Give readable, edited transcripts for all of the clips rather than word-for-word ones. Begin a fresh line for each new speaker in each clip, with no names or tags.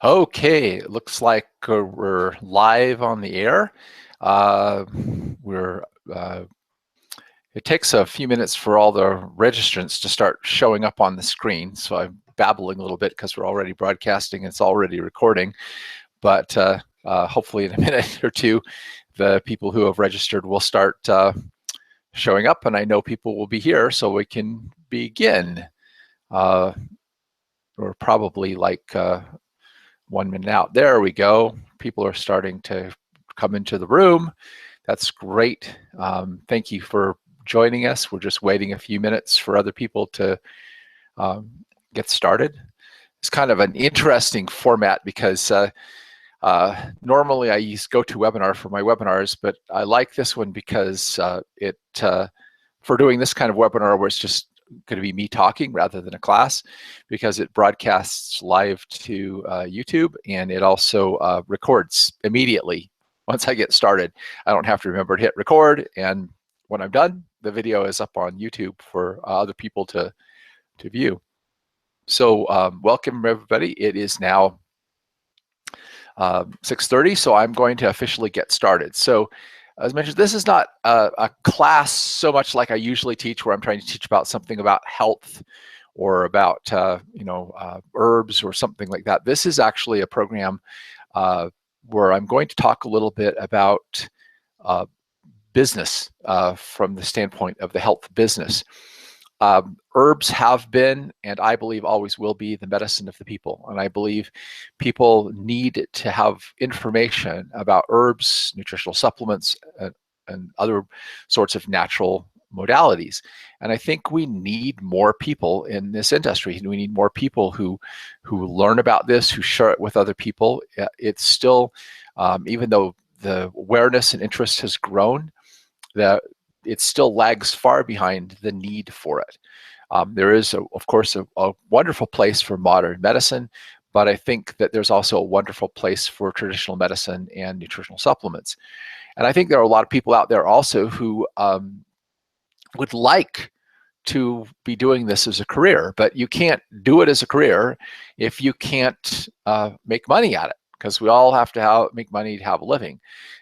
Okay, it looks like we're live on the air. Uh, we're it takes a few minutes for all the registrants to start showing up on the screen, so I'm babbling a little bit because we're already broadcasting. It's already recording, but hopefully in a minute or two, the people who have registered will start showing up, and I know people will be here, so we can begin. Uh, we're probably like 1 minute out. There we go. People are starting to come into the room. That's great. Thank you for joining us. We're just waiting a few minutes for other people to um, get started. It's kind of an interesting format because normally I use GoToWebinar for my webinars, but I like this one because for doing this kind of webinar where it's just going to be me talking rather than a class, because it broadcasts live to YouTube, and it also records immediately. Once I get started, I don't have to remember to hit record, and when I'm done, the video is up on YouTube for other people to view. So welcome everybody. It is now 6:30, so I'm going to officially get started. So as mentioned, this is not a class so much like I usually teach, where I'm trying to teach about something about health or about herbs or something like that. This is actually a program where I'm going to talk a little bit about business from the standpoint of the health business. Herbs have been, and I believe always will be, the medicine of the people. And I believe people need to have information about herbs, nutritional supplements, and other sorts of natural modalities. And I think we need more people in this industry. We need more people who learn about this, who share it with other people. It's still, even though the awareness and interest has grown, that it still lags far behind the need for it. There is, of course, a wonderful place for modern medicine, but I think that there's also a wonderful place for traditional medicine and nutritional supplements. And I think there are a lot of people out there also who would like to be doing this as a career, but you can't do it as a career if you can't make money at it, because we all have to make money to have a living.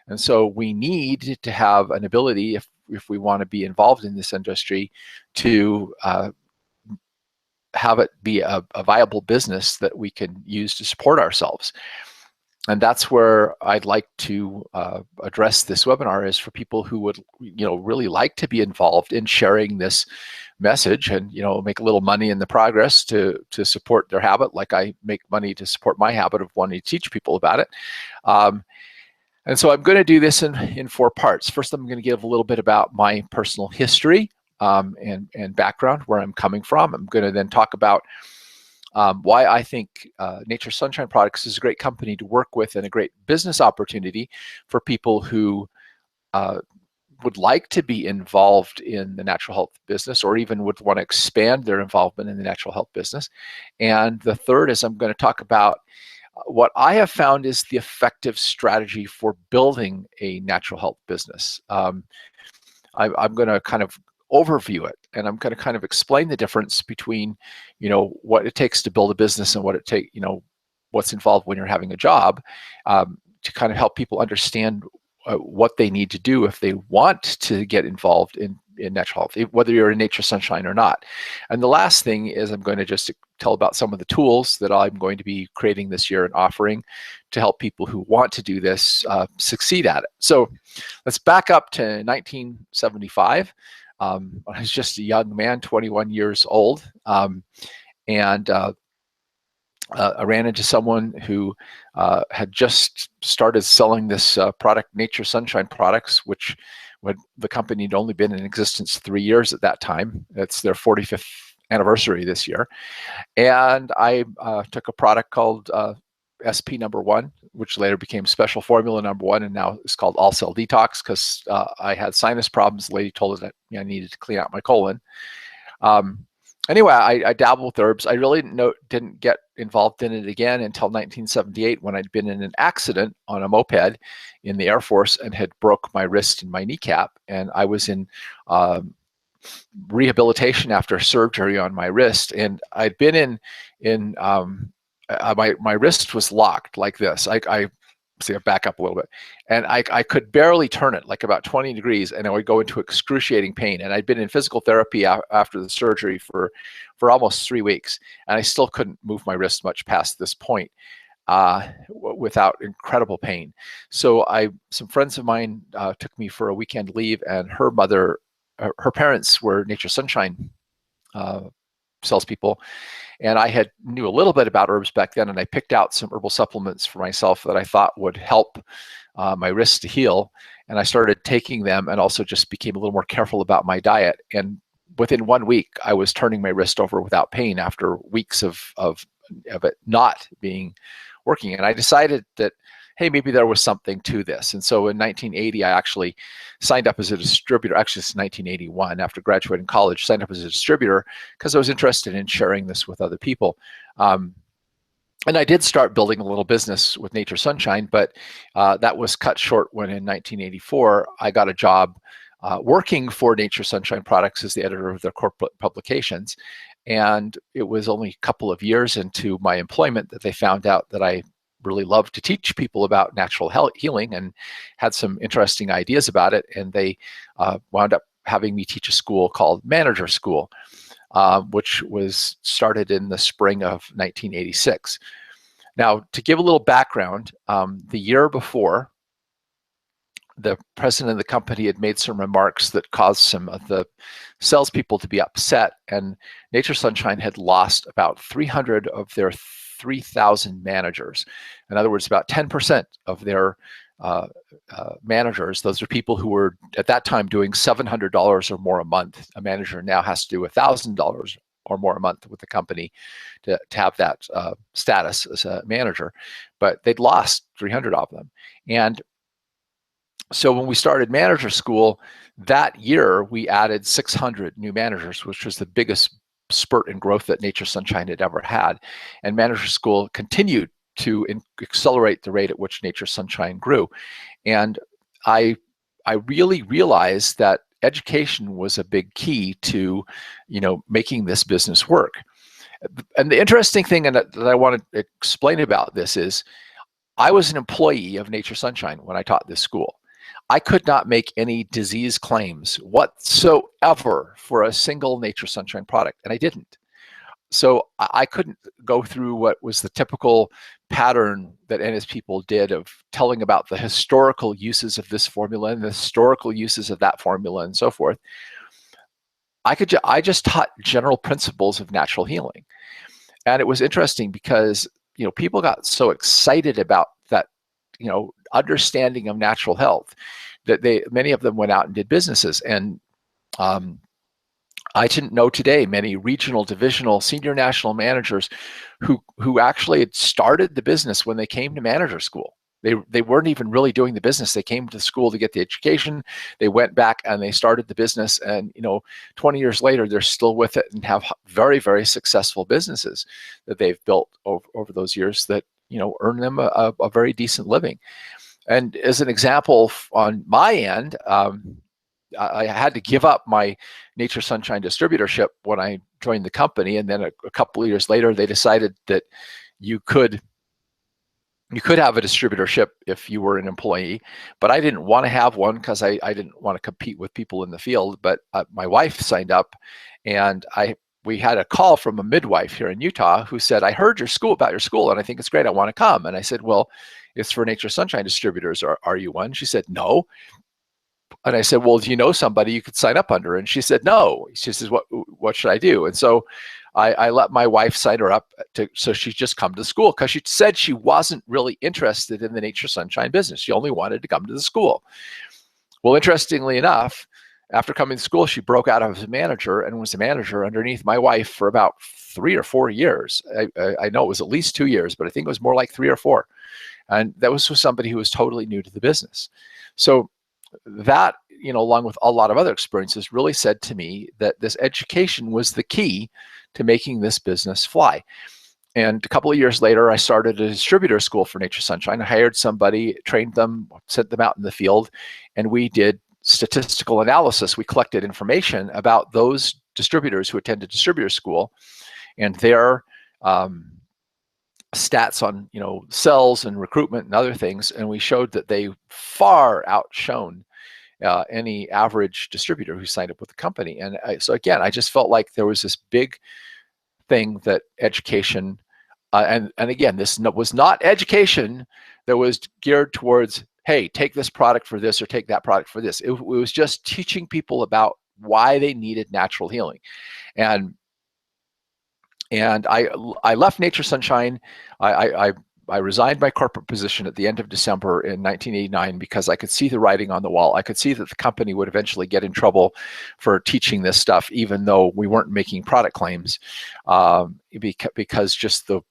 And so we need to have an ability, if we want to be involved in this industry, to have it be a viable business that we can use to support ourselves. And that's where I'd like to address this webinar, is for people who would really like to be involved in sharing this message and make a little money in the progress to support their habit, like I make money to support my habit of wanting to teach people about it. And so I'm going to do this in 4 parts. First, I'm going to give a little bit about my personal history and background, where I'm coming from. I'm going to then talk about why I think Nature's Sunshine Products is a great company to work with and a great business opportunity for people who would like to be involved in the natural health business, or even would want to expand their involvement in the natural health business. And the third is I'm going to talk about what I have found is the effective strategy for building a natural health business. I'm going to kind of overview it, and I'm going to kind of explain the difference between, what it takes to build a business and what's involved when you're having a job, to kind of help people understand what they need to do if they want to get involved in natural health, whether you're in Nature's Sunshine or not. And the last thing is I'm going to just tell about some of the tools that I'm going to be creating this year and offering to help people who want to do this succeed at it. So let's back up to 1975. I was just a young man, 21 years old, and I ran into someone who had just started selling this product, Nature's Sunshine Products, which the company had only been in existence 3 years at that time. It's their 45th anniversary this year. And I took a product called SP number 1, which later became Special Formula number 1, and now it's called All Cell Detox, because I had sinus problems. The lady told us that I needed to clean out my colon. Anyway, I dabbled with herbs. I really didn't get involved in it again until 1978, when I'd been in an accident on a moped in the Air Force and had broke my wrist and my kneecap. And I was in rehabilitation after surgery on my wrist. And I'd been in my wrist was locked like this. I see, I back up a little bit, and I could barely turn it, like about 20 degrees, and I would go into excruciating pain. And I'd been in physical therapy after the surgery for almost 3 weeks, and I still couldn't move my wrist much past this point without incredible pain. So some friends of mine took me for a weekend leave, and her mother, her parents were Nature Sunshine salespeople. And I knew a little bit about herbs back then, and I picked out some herbal supplements for myself that I thought would help my wrist to heal. And I started taking them, and also just became a little more careful about my diet. And within 1 week, I was turning my wrist over without pain after weeks of it not being working. And I decided that, hey, maybe there was something to this. And so in 1980, I actually signed up as a distributor. Actually, it's 1981, after graduating college, signed up as a distributor because I was interested in sharing this with other people. And I did start building a little business with Nature Sunshine, but that was cut short when in 1984, I got a job working for Nature Sunshine Products as the editor of their corporate publications. And it was only a couple of years into my employment that they found out that I really loved to teach people about natural healing and had some interesting ideas about it. And they wound up having me teach a school called Manager School, which was started in the spring of 1986. Now, to give a little background, the year before, the president of the company had made some remarks that caused some of the salespeople to be upset, and Nature Sunshine had lost about 300 of their 3,000 managers. In other words, about 10% of their managers, those are people who were at that time doing $700 or more a month. A manager now has to do $1,000 or more a month with the company to have that status as a manager, but they'd lost 300 of them. And so when we started Manager School that year, we added 600 new managers, which was the biggest spurt in growth that Nature Sunshine had ever had. And Manager School continued to accelerate the rate at which Nature Sunshine grew. And I really realized that education was a big key to, making this business work. And the interesting thing that I want to explain about this is, I was an employee of Nature Sunshine when I taught this school. I could not make any disease claims whatsoever for a single Nature Sunshine product, and I didn't. So I couldn't go through what was the typical pattern that NS people did of telling about the historical uses of this formula and the historical uses of that formula and so forth. I just taught general principles of natural healing. And it was interesting because, people got so excited about that, understanding of natural health that many of them went out and did businesses. And I didn't know today many regional, divisional, senior national managers who actually had started the business when they came to Manager School. They weren't even really doing the business. They came to the school to get the education. They went back and they started the business. And 20 years later, they're still with it and have very, very successful businesses that they've built over those years that earn them a very decent living. And as an example on my end, I had to give up my Nature Sunshine distributorship when I joined the company, and then a couple of years later, they decided that you could have a distributorship if you were an employee, but I didn't want to have one because I didn't want to compete with people in the field. But my wife signed up, and we had a call from a midwife here in Utah who said, "I heard about your school, and I think it's great. I want to come." And I said, "Well, it's for Nature Sunshine distributors. Are you one?" She said, "No." And I said, "Well, do you know somebody you could sign up under?" And she said, "No." She says, "What should I do?" And so I let my wife sign her up so she'd just come to school, because she said she wasn't really interested in the Nature Sunshine business. She only wanted to come to the school. Well, interestingly enough, after coming to school, she broke out as a manager and was a manager underneath my wife for about 3 or 4 years. I know it was at least 2 years, but I think it was more like 3 or 4. And that was with somebody who was totally new to the business. So that, along with a lot of other experiences, really said to me that this education was the key to making this business fly. And a couple of years later, I started a distributor school for Nature Sunshine. I hired somebody, trained them, sent them out in the field, and we did statistical analysis. We collected information about those distributors who attended distributor school and their stats on, sales and recruitment and other things, and we showed that they far outshone any average distributor who signed up with the company. And so again, I just felt like there was this big thing that education, and again, this was not education that was geared towards, hey, take this product for this or take that product for this. It was just teaching people about why they needed natural healing. And I left Nature Sunshine. I resigned my corporate position at the end of December in 1989 because I could see the writing on the wall. I could see that the company would eventually get in trouble for teaching this stuff, even though we weren't making product claims, because just the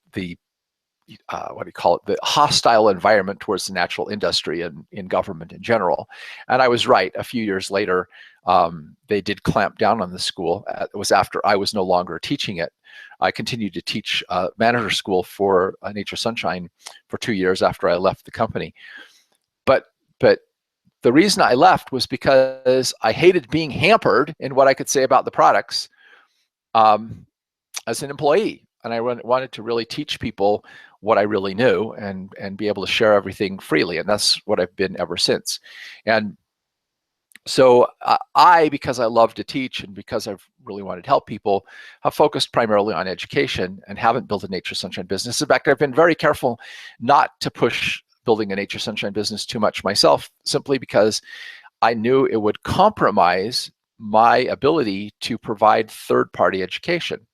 what do you call it, the hostile environment towards the natural industry and in government in general. And I was right. A few years later, they did clamp down on the school. It was after I was no longer teaching it. I continued to teach manager school for Nature Sunshine for 2 years after I left the company. But the reason I left was because I hated being hampered in what I could say about the products as an employee. And I wanted to really teach people what I really knew and be able to share everything freely. And that's what I've been ever since. And so because I love to teach and because I've really wanted to help people, have focused primarily on education and haven't built a Nature Sunshine business. In fact, I've been very careful not to push building a Nature Sunshine business too much myself, simply because I knew it would compromise my ability to provide third-party education.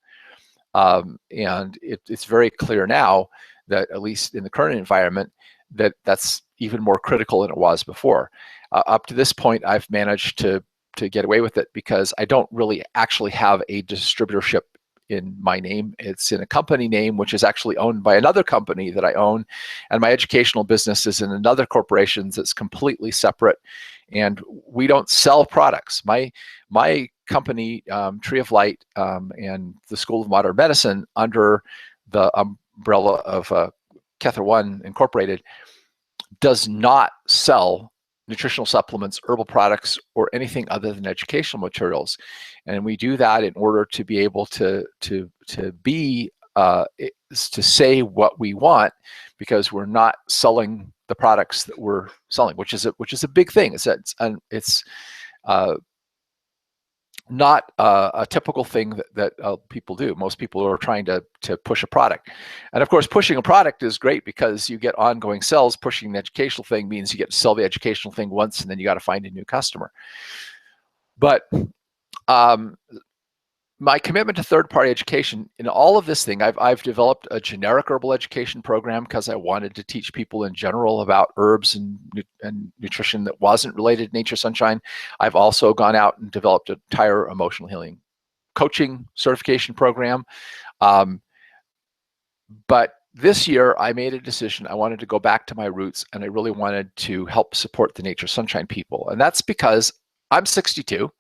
And it's very clear now that, at least in the current environment, that's even more critical than it was before. Up to this point, I've managed to get away with it because I don't really actually have a distributorship in my name. It's in a company name, which is actually owned by another company that I own. And my educational business is in another corporation that's completely separate. And we don't sell products. My company, Tree of Light, and the School of Modern Medicine, under the umbrella of Kether One Incorporated, does not sell nutritional supplements, herbal products, or anything other than educational materials. And we do that in order to be able to say what we want, because we're not selling the products that we're selling, which is a big thing. It's not a typical thing that people do. Most people are trying to push a product. And of course, pushing a product is great because you get ongoing sales. Pushing the educational thing means you get to sell the educational thing once, and then you got to find a new customer. But my commitment to third-party education in all of this thing, I've developed a generic herbal education program because I wanted to teach people in general about herbs and nutrition that wasn't related to Nature Sunshine. I've also gone out and developed an entire emotional healing coaching certification program. But this year, I made a decision. I wanted to go back to my roots, and I really wanted to help support the Nature Sunshine people. And that's because I'm 62.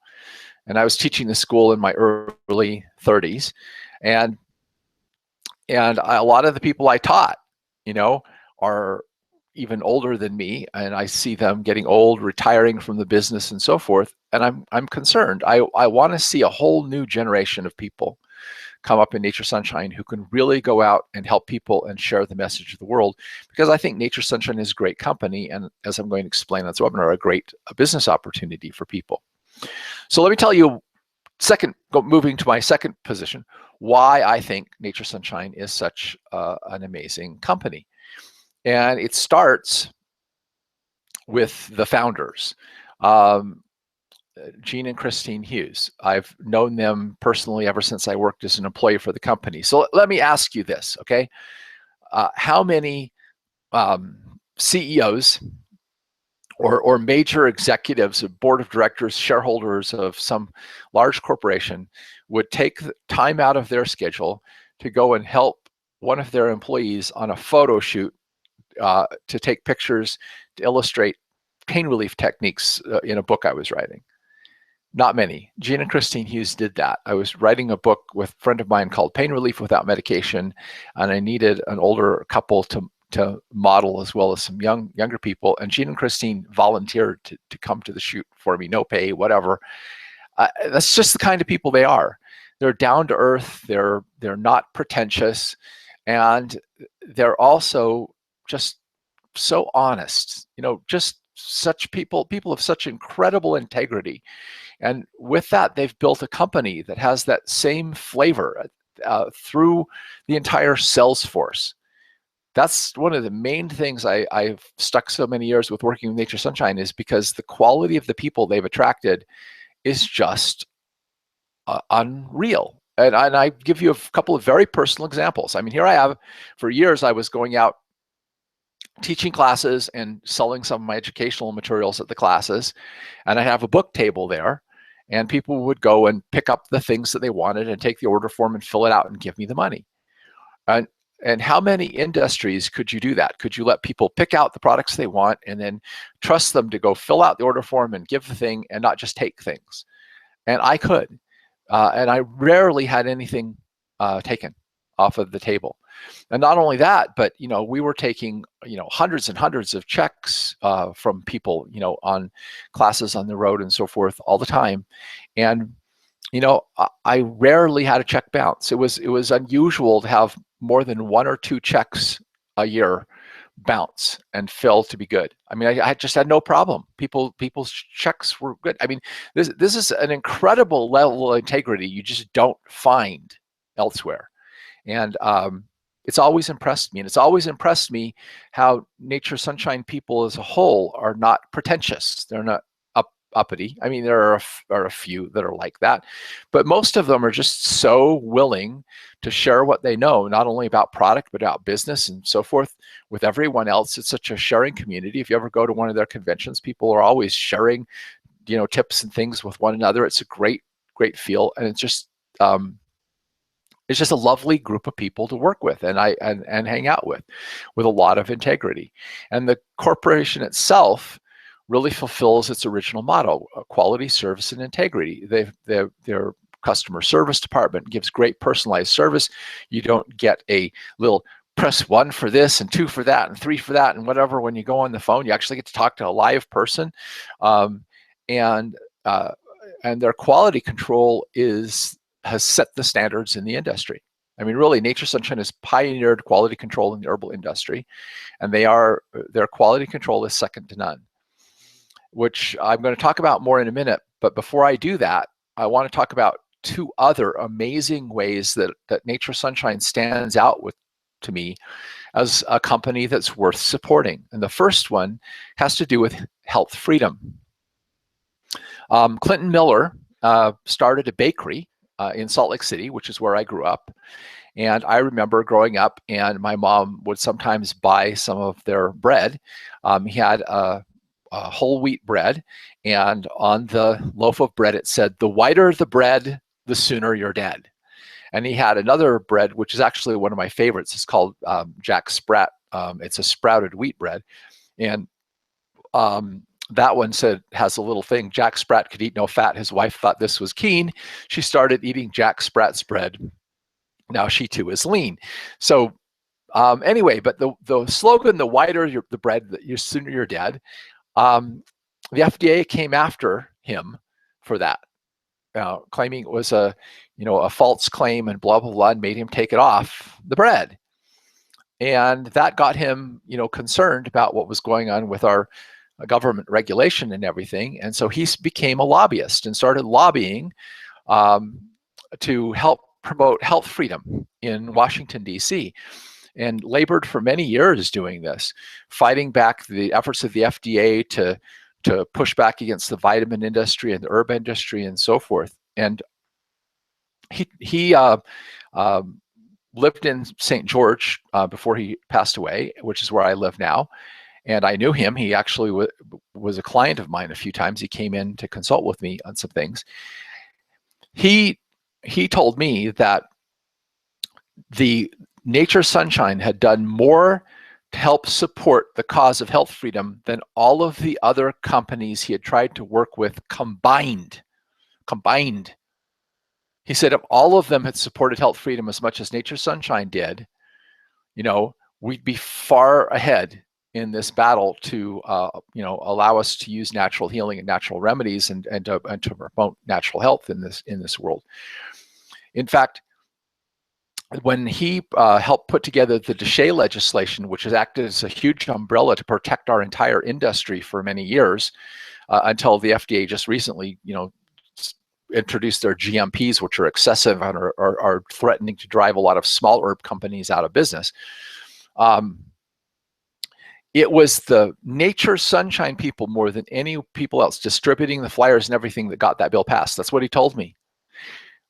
And I was teaching the school in my early 30s, and a lot of the people I taught, are even older than me, and I see them getting old, retiring from the business, and so forth. And I'm concerned. I want to see a whole new generation of people come up in Nature Sunshine who can really go out and help people and share the message of the world, because I think Nature Sunshine is a great company, and as I'm going to explain on this webinar, a great business opportunity for people. So let me tell you, moving to my second position, why I think Nature Sunshine is such an amazing company. And it starts with the founders, Gene and Christine Hughes. I've known them personally ever since I worked as an employee for the company. So let me ask you this, okay? How many CEOs or major executives, of board of directors, shareholders of some large corporation would take the time out of their schedule to go and help one of their employees on a photo shoot to take pictures, to illustrate pain relief techniques in a book I was writing? Not many. Gene and Christine Hughes did that. I was writing a book with a friend of mine called Pain Relief Without Medication, and I needed an older couple to model, as well as some younger people. And Gene and Christine volunteered to come to the shoot for me, no pay, whatever. That's just the kind of people they are. They're down to earth. They're not pretentious, and they're also just so honest, just such people of such incredible integrity. And with that, they've built a company that has that same flavor through the entire sales force. That's one of the main things I've stuck so many years with working with Nature Sunshine, is because the quality of the people they've attracted is just unreal. And I give you a couple of very personal examples. I mean, here I have, for years, I was going out teaching classes and selling some of my educational materials at the classes. And I have a book table there, and people would go and pick up the things that they wanted and take the order form and fill it out and give me the money. And how many industries could you do that? Could you let people pick out the products they want and then trust them to go fill out the order form and give the thing and not just take things? And I could. And I rarely had anything taken off of the table. And not only that, but we were taking hundreds and hundreds of checks from people on classes on the road and so forth all the time. And I rarely had a check bounce. It was unusual to have more than 1 or 2 checks a year bounce and fill to be good. I mean, I just had no problem. People's checks were good. I mean, this is an incredible level of integrity you just don't find elsewhere. And it's always impressed me. And it's always impressed me how Nature Sunshine people as a whole are not pretentious. They're not uppity. I mean, there are a few that are like that, but most of them are just so willing to share what they know, not only about product, but about business and so forth with everyone else. It's such a sharing community. If you ever go to one of their conventions, people are always sharing, tips and things with one another. It's a great feel. And it's just a lovely group of people to work with and hang out with a lot of integrity. And the corporation itself really fulfills its original motto: quality, service, and integrity. Their customer service department gives great personalized service. You don't get a little press 1 for this and 2 for that and 3 for that and whatever when you go on the phone. You actually get to talk to a live person. And their quality control has set the standards in the industry. I mean, really, Nature Sunshine has pioneered quality control in the herbal industry, and their quality control is second to none, which I'm going to talk about more in a minute. But before I do that, I want to talk about 2 other amazing ways that Nature Sunshine stands out to me as a company that's worth supporting. And the first one has to do with health freedom. Clinton Miller started a bakery in Salt Lake City, which is where I grew up. And I remember growing up, and my mom would sometimes buy some of their bread. He had a whole wheat bread, and on the loaf of bread it said, "The whiter the bread, the sooner you're dead." And he had another bread, which is actually one of my favorites. It's called Jack Sprat. It's a sprouted wheat bread. And that one has a little thing: Jack Sprat could eat no fat. His wife thought this was keen. She started eating Jack Sprat's bread. Now she too is lean. So anyway, but the slogan, "The whiter the bread, the sooner you're dead," the FDA came after him for that, claiming it was a false claim and blah, blah, blah, and made him take it off the bread. And that got him, concerned about what was going on with our government regulation and everything. And so he became a lobbyist and started lobbying to help promote health freedom in Washington, D.C., and labored for many years doing this, fighting back the efforts of the FDA to push back against the vitamin industry and the herb industry and so forth. And he lived in St. George before he passed away, which is where I live now. And I knew him. He actually was a client of mine a few times. He came in to consult with me on some things. He told me that the Nature Sunshine had done more to help support the cause of health freedom than all of the other companies he had tried to work with combined. He said if all of them had supported health freedom as much as Nature Sunshine did, we'd be far ahead in this battle to allow us to use natural healing and natural remedies and to promote natural health in this world. In fact, when he helped put together the Deshay legislation, which has acted as a huge umbrella to protect our entire industry for many years, until the FDA just recently, introduced their GMPs, which are excessive and are threatening to drive a lot of small herb companies out of business. It was the Nature Sunshine people more than any people else distributing the flyers and everything that got that bill passed. That's what he told me.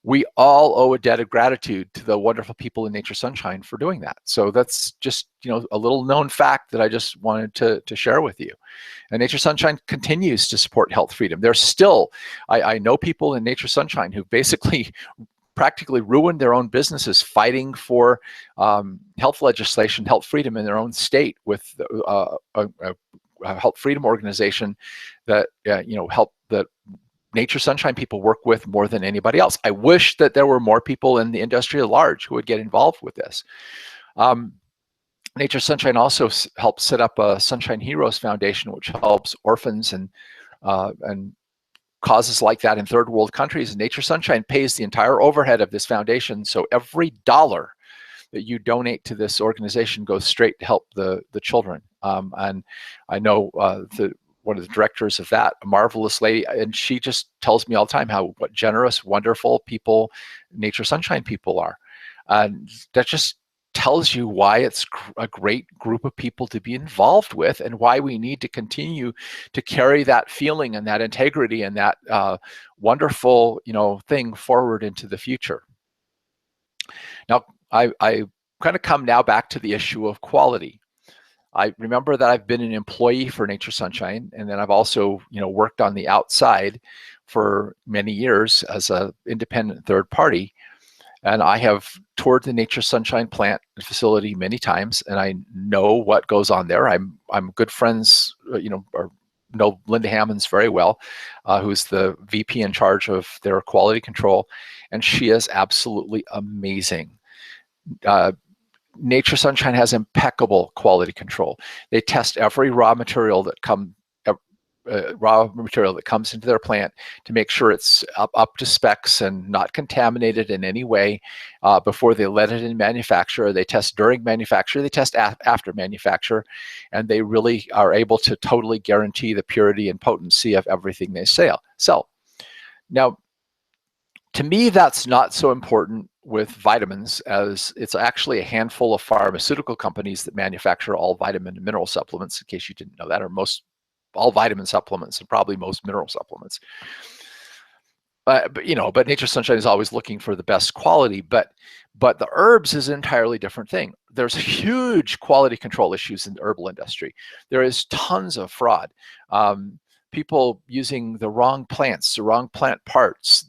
We all owe a debt of gratitude to the wonderful people in Nature Sunshine for doing that. So that's just, a little known fact that I just wanted to share with you. And Nature Sunshine continues to support health freedom. There's still, I know people in Nature Sunshine who basically practically ruined their own businesses fighting for health legislation, health freedom in their own state with a health freedom organization that, help that Nature Sunshine people work with more than anybody else. I wish that there were more people in the industry at large who would get involved with this. Nature Sunshine also helps set up a Sunshine Heroes Foundation, which helps orphans and causes like that in third world countries. And Nature Sunshine pays the entire overhead of this foundation. So every dollar that you donate to this organization goes straight to help the children. And I know one of the directors of that, a marvelous lady, and she just tells me all the time what generous, wonderful people Nature Sunshine people are. And that just tells you why it's a great group of people to be involved with, and why we need to continue to carry that feeling and that integrity and that wonderful, thing forward into the future. Now, I kind of come now back to the issue of quality. I remember that I've been an employee for Nature Sunshine, and then I've also, worked on the outside for many years as an independent third party. And I have toured the Nature Sunshine plant facility many times, and I know what goes on there. I'm good friends, or know Linda Hammonds very well, who's the VP in charge of their quality control, and she is absolutely amazing. Nature Sunshine has impeccable quality control. They test every raw material that comes into their plant to make sure it's up to specs and not contaminated in any way before they let it in manufacture. They test during manufacture, they test after manufacture, and they really are able to totally guarantee the purity and potency of everything they sell. Now, to me, that's not so important with vitamins, as it's actually a handful of pharmaceutical companies that manufacture all vitamin and mineral supplements, in case you didn't know that, or all vitamin supplements and probably most mineral supplements. But Nature Sunshine is always looking for the best quality, but the herbs is an entirely different thing. There's huge quality control issues in the herbal industry. There is tons of fraud. People using the wrong plants, the wrong plant parts,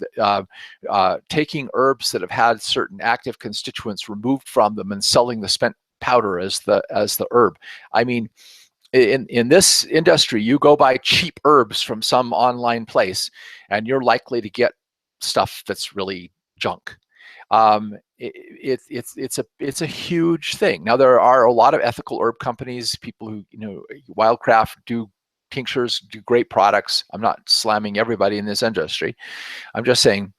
taking herbs that have had certain active constituents removed from them and selling the spent powder as the herb. I mean, in this industry, you go buy cheap herbs from some online place, and you're likely to get stuff that's really junk. It's a huge thing. Now, there are a lot of ethical herb companies, people who, Wildcraft do tinctures, do great products. I'm not slamming everybody in this industry. I'm just saying,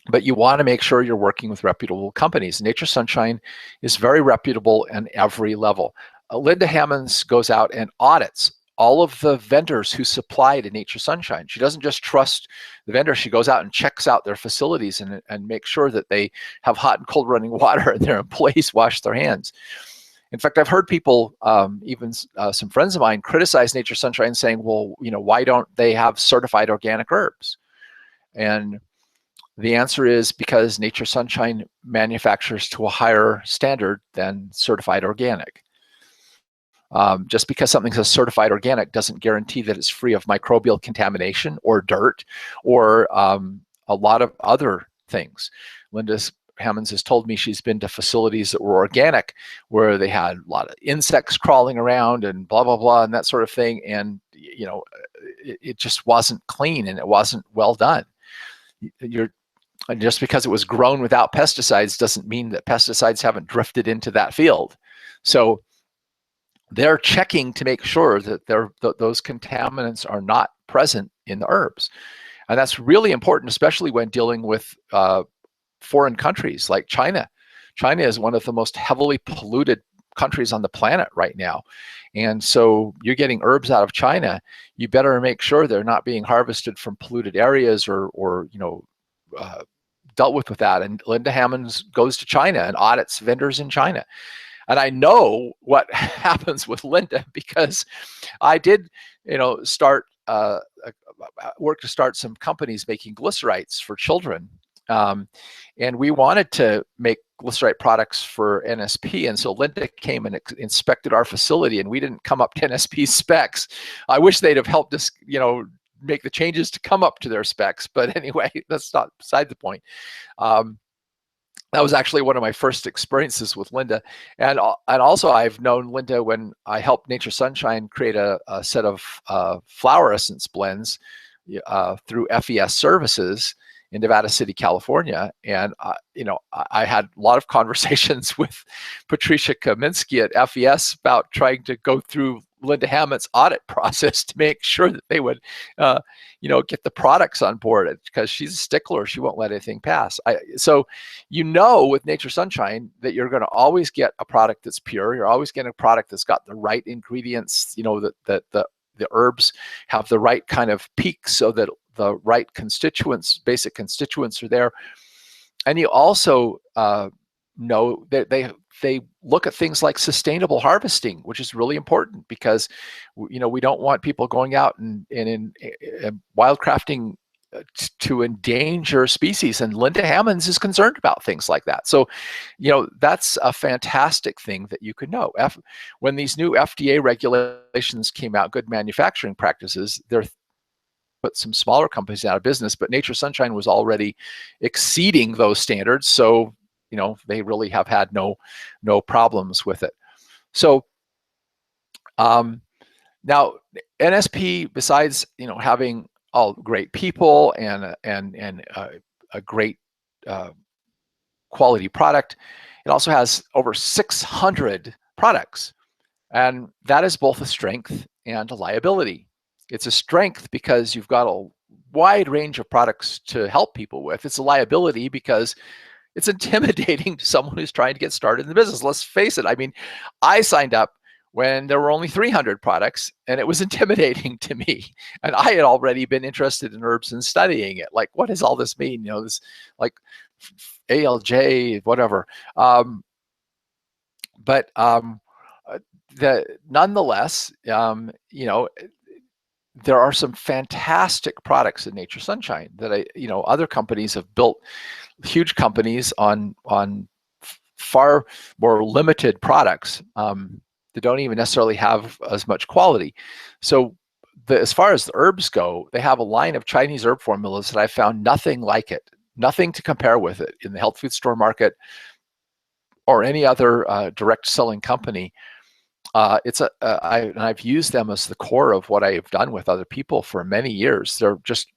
but you want to make sure you're working with reputable companies. Nature Sunshine is very reputable in every level. Linda Hammonds goes out and audits all of the vendors who supply to Nature Sunshine. She doesn't just trust the vendor. She goes out and checks out their facilities and makes sure that they have hot and cold running water and their employees wash their hands. In fact, I've heard people, even some friends of mine, criticize Nature Sunshine, saying, well, why don't they have certified organic herbs? And the answer is because Nature Sunshine manufactures to a higher standard than certified organic. Just because something's a certified organic doesn't guarantee that it's free of microbial contamination or dirt or a lot of other things. Linda Hammonds has told me she's been to facilities that were organic where they had a lot of insects crawling around and blah, blah, blah, and that sort of thing. And, it just wasn't clean and it wasn't well done. And just because it was grown without pesticides doesn't mean that pesticides haven't drifted into that field. So they're checking to make sure that those contaminants are not present in the herbs. And that's really important, especially when dealing with foreign countries like China. China is one of the most heavily polluted countries on the planet right now. And so you're getting herbs out of China, you better make sure they're not being harvested from polluted areas or dealt with that. And Linda Hammonds goes to China and audits vendors in China. And I know what happens with Linda because I did, start work to start some companies making glycerites for children. And we wanted to make glycerite products for NSP. And so Linda came and inspected our facility, and we didn't come up to NSP specs. I wish they'd have helped us, make the changes to come up to their specs. But anyway, that's not beside the point. That was actually one of my first experiences with Linda. And also I've known Linda when I helped Nature Sunshine create a set of flower essence blends through FES Services in Nevada City, California. And, I had a lot of conversations with Patricia Kaminsky at FES about trying to go through Linda Hammonds' audit process to make sure that they would, get the products on board, because she's a stickler. She won't let anything pass. So, with Nature Sunshine that you're going to always get a product that's pure. You're always getting a product that's got the right ingredients, that the herbs have the right kind of peak so that the right basic constituents are there. And you also know that they look at things like sustainable harvesting, which is really important, because we don't want people going out and in wildcrafting to endanger species, and Linda Hammonds is concerned about things like that. So that's a fantastic thing that you could know. When these new FDA regulations came out, good manufacturing practices, they're put some smaller companies out of business, but Nature Sunshine was already exceeding those standards. So, they really have had no problems with it. So now NSP, besides, having all great people and a great quality product, it also has over 600 products. And that is both a strength and a liability. It's a strength because you've got a wide range of products to help people with. It's a liability because it's intimidating to someone who's trying to get started in the business. Let's face it. I mean, I signed up when there were only 300 products, and it was intimidating to me. And I had already been interested in herbs and studying it. Like, what does all this mean? This like ALJ, whatever. Nonetheless, there are some fantastic products in Nature Sunshine that other companies have built, huge companies on far more limited products that don't even necessarily have as much quality. So as far as the herbs go, they have a line of Chinese herb formulas that I found nothing like it, nothing to compare with it in the health food store market or any other direct selling company. I've used them as the core of what I have done with other people for many years. They're just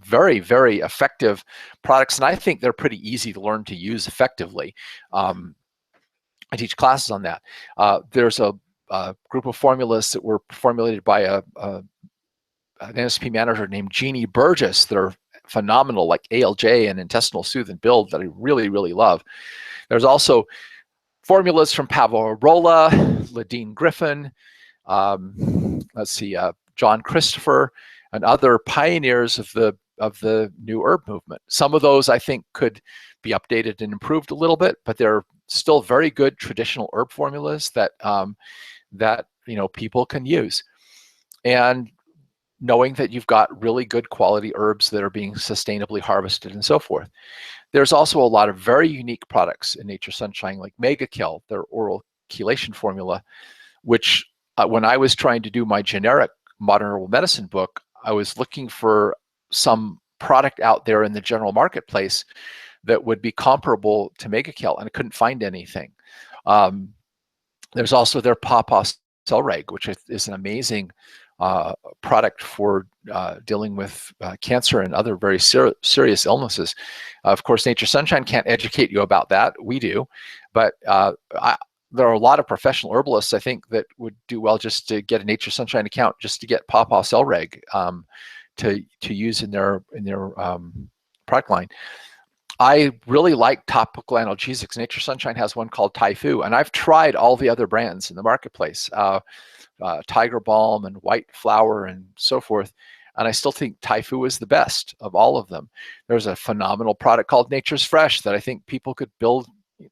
very, very effective products, and I think they're pretty easy to learn to use effectively. I teach classes on that. There's a group of formulas that were formulated by an NSP manager named Jeannie Burgess that are phenomenal, like ALJ and Intestinal Soothe and Build, that I really, really love. There's also formulas from Pavarola, Ladine Griffin, John Christopher, and other pioneers of the new herb movement. Some of those I think could be updated and improved a little bit, but they're still very good traditional herb formulas that people can use. And knowing that you've got really good quality herbs that are being sustainably harvested and so forth. There's also a lot of very unique products in Nature Sunshine, like Mega Kill, their oral chelation formula, which when I was trying to do my generic modern herbal medicine book, I was looking for some product out there in the general marketplace that would be comparable to Mega Kill, and I couldn't find anything. There's also their Pawpaw Cell Reg, which is an amazing product for dealing with cancer and other very serious illnesses. Of course, Nature Sunshine can't educate you about that. We do, but there are a lot of professional herbalists, I think, that would do well just to get a Nature Sunshine account, just to get Pawpaw Cell Reg to use in their product line. I really like topical analgesics. Nature Sunshine has one called Typhu, and I've tried all the other brands in the marketplace, Tiger Balm and White Flower and so forth, and I still think Typhu is the best of all of them. There's a phenomenal product called Nature's Fresh that I think people could build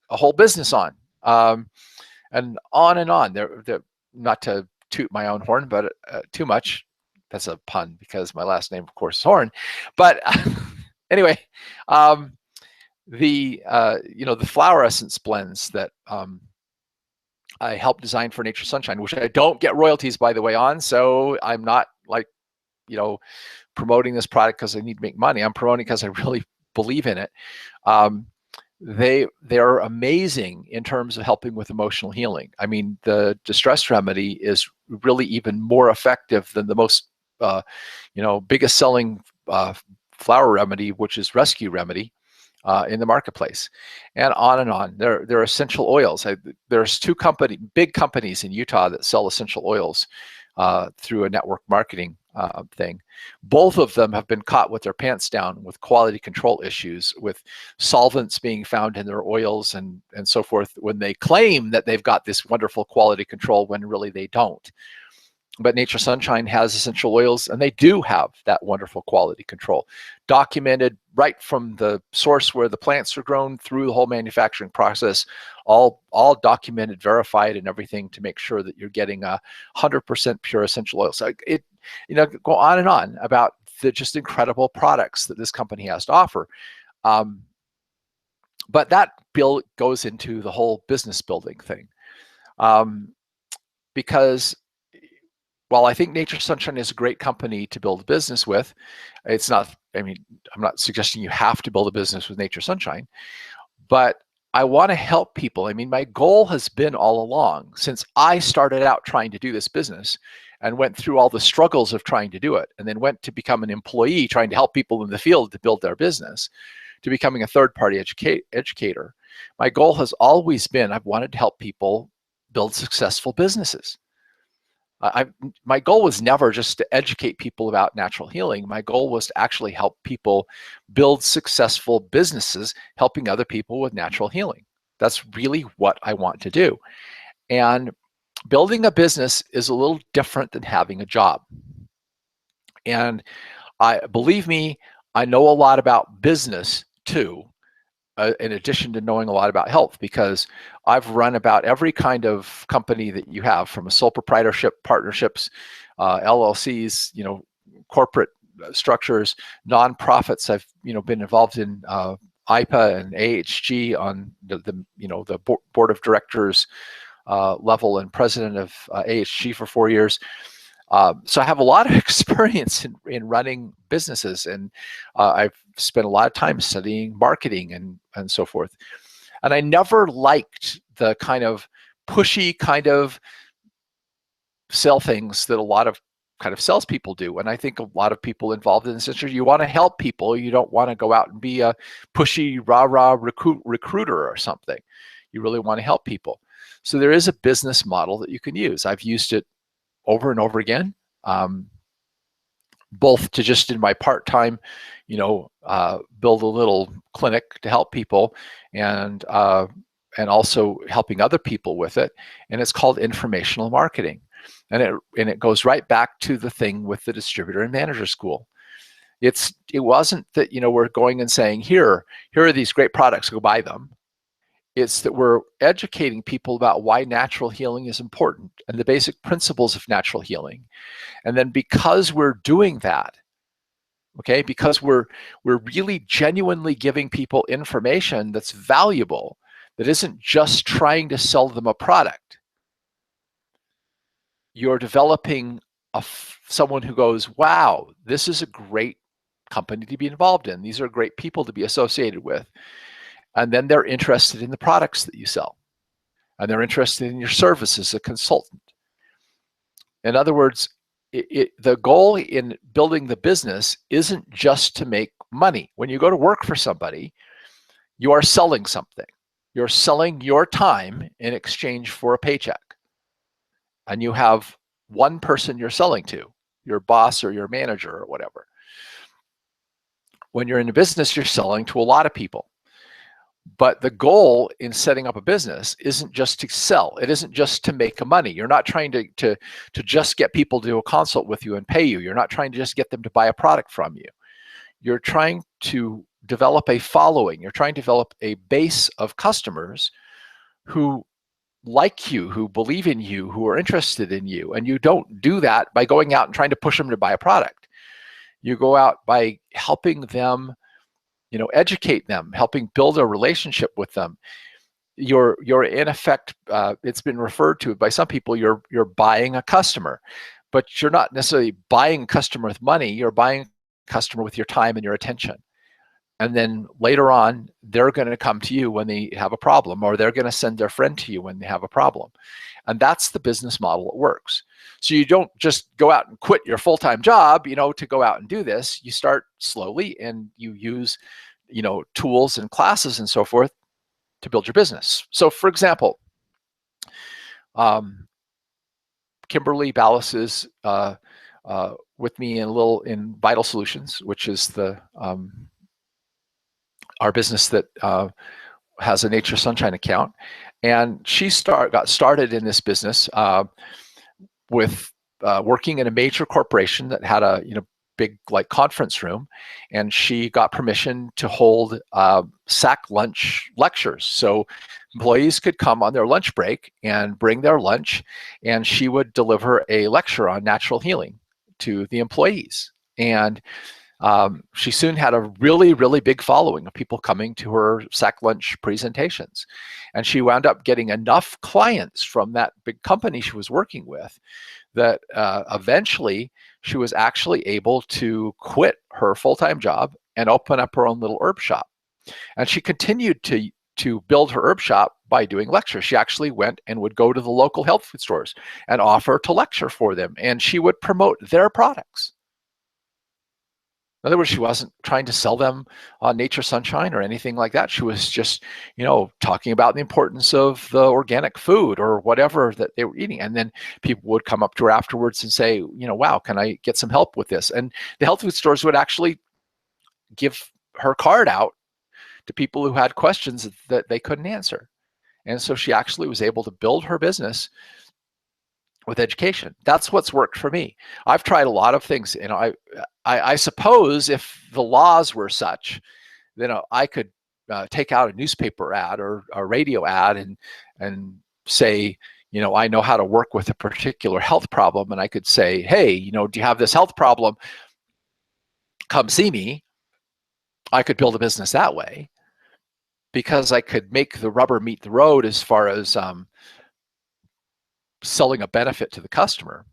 a whole business on, and on and on. They're not to toot my own horn, but too much. That's a pun because my last name, of course, is Horne. But anyway, the the flower essence blends that I helped design for Nature Sunshine, which I don't get royalties, by the way, on. So I'm not like, promoting this product because I need to make money. I'm promoting because I really believe in it. They're amazing in terms of helping with emotional healing. I mean, the distress remedy is really even more effective than the most, biggest selling flower remedy, which is Rescue Remedy. In the marketplace, and on and on. They're essential oils. There's two big companies in Utah that sell essential oils through a network marketing thing. Both of them have been caught with their pants down with quality control issues, with solvents being found in their oils and so forth, when they claim that they've got this wonderful quality control when really they don't. But Nature Sunshine has essential oils, and they do have that wonderful quality control, documented right from the source where the plants are grown through the whole manufacturing process, all documented, verified, and everything to make sure that you're getting 100% pure essential oils. So go on and on about the just incredible products that this company has to offer. But that goes into the whole business building thing, because while I think Nature Sunshine is a great company to build a business with, it's not, I'm not suggesting you have to build a business with Nature Sunshine, but I want to help people. I mean, my goal has been all along, since I started out trying to do this business and went through all the struggles of trying to do it, and then went to become an employee trying to help people in the field to build their business, to becoming a third-party educator. My goal has always been, I've wanted to help people build successful businesses. My goal was never just to educate people about natural healing. My goal was to actually help people build successful businesses, helping other people with natural healing. That's really what I want to do. And building a business is a little different than having a job. And believe me, I know a lot about business too, in addition to knowing a lot about health, because I've run about every kind of company that you have, from a sole proprietorship, partnerships, LLCs, corporate structures, nonprofits. I've been involved in IPA and AHG on the board of directors level, and president of AHG for 4 years. So I have a lot of experience in running businesses, and I've spent a lot of time studying marketing and so forth. And I never liked the kind of pushy kind of sell things that a lot of kind of salespeople do. And I think a lot of people involved in this industry, you want to help people. You don't want to go out and be a pushy, rah-rah recruiter or something. You really want to help people. So there is a business model that you can use. I've used it over and over again, both to just in my part-time, build a little clinic to help people, and also helping other people with it. And it's called informational marketing. And it goes right back to the thing with the distributor and manager school. It wasn't that, we're going and saying, here are these great products, go buy them. It's that we're educating people about why natural healing is important and the basic principles of natural healing. And then because we're doing that, okay, because we're really genuinely giving people information that's valuable, that isn't just trying to sell them a product, you're developing someone who goes, wow, this is a great company to be involved in. These are great people to be associated with. And then they're interested in the products that you sell. And they're interested in your service as a consultant. In other words, the goal in building the business isn't just to make money. When you go to work for somebody, you are selling something. You're selling your time in exchange for a paycheck. And you have one person you're selling to, your boss or your manager or whatever. When you're in a business, you're selling to a lot of people. But the goal in setting up a business isn't just to sell. It isn't just to make money. You're not trying to just get people to do a consult with you and pay you. You're not trying to just get them to buy a product from you. You're trying to develop a following. You're trying to develop a base of customers who like you, who believe in you, who are interested in you. And you don't do that by going out and trying to push them to buy a product. You go out by helping them, educate them, helping build a relationship with them. You're in effect, it's been referred to by some people, you're buying a customer, but you're not necessarily buying a customer with money. You're buying a customer with your time and your attention. And then later on, they're going to come to you when they have a problem, or they're going to send their friend to you when they have a problem. And that's the business model that works. So you don't just go out and quit your full-time job, to go out and do this. You start slowly, and you use, tools and classes and so forth to build your business. So for example, Kimberly Ballas is with me in Vital Solutions, which is our business that has a Nature Sunshine account. And she got started in this business with working in a major corporation that had a big conference room, and she got permission to hold sack lunch lectures. So employees could come on their lunch break and bring their lunch, and she would deliver a lecture on natural healing to the employees. And she soon had a really, really big following of people coming to her sack lunch presentations. And she wound up getting enough clients from that big company she was working with that eventually she was actually able to quit her full-time job and open up her own little herb shop. And she continued to build her herb shop by doing lectures. She actually went and would go to the local health food stores and offer to lecture for them, and she would promote their products. In other words, she wasn't trying to sell them Nature Sunshine or anything like that. She was just, talking about the importance of the organic food or whatever that they were eating. And then people would come up to her afterwards and say, wow, can I get some help with this? And the health food stores would actually give her card out to people who had questions that they couldn't answer. And so she actually was able to build her business with education. That's what's worked for me. I've tried a lot of things. I suppose if the laws were such, then I could take out a newspaper ad or a radio ad and say, I know how to work with a particular health problem, and I could say, hey, do you have this health problem? Come see me. I could build a business that way because I could make the rubber meet the road as far as selling a benefit to the customer.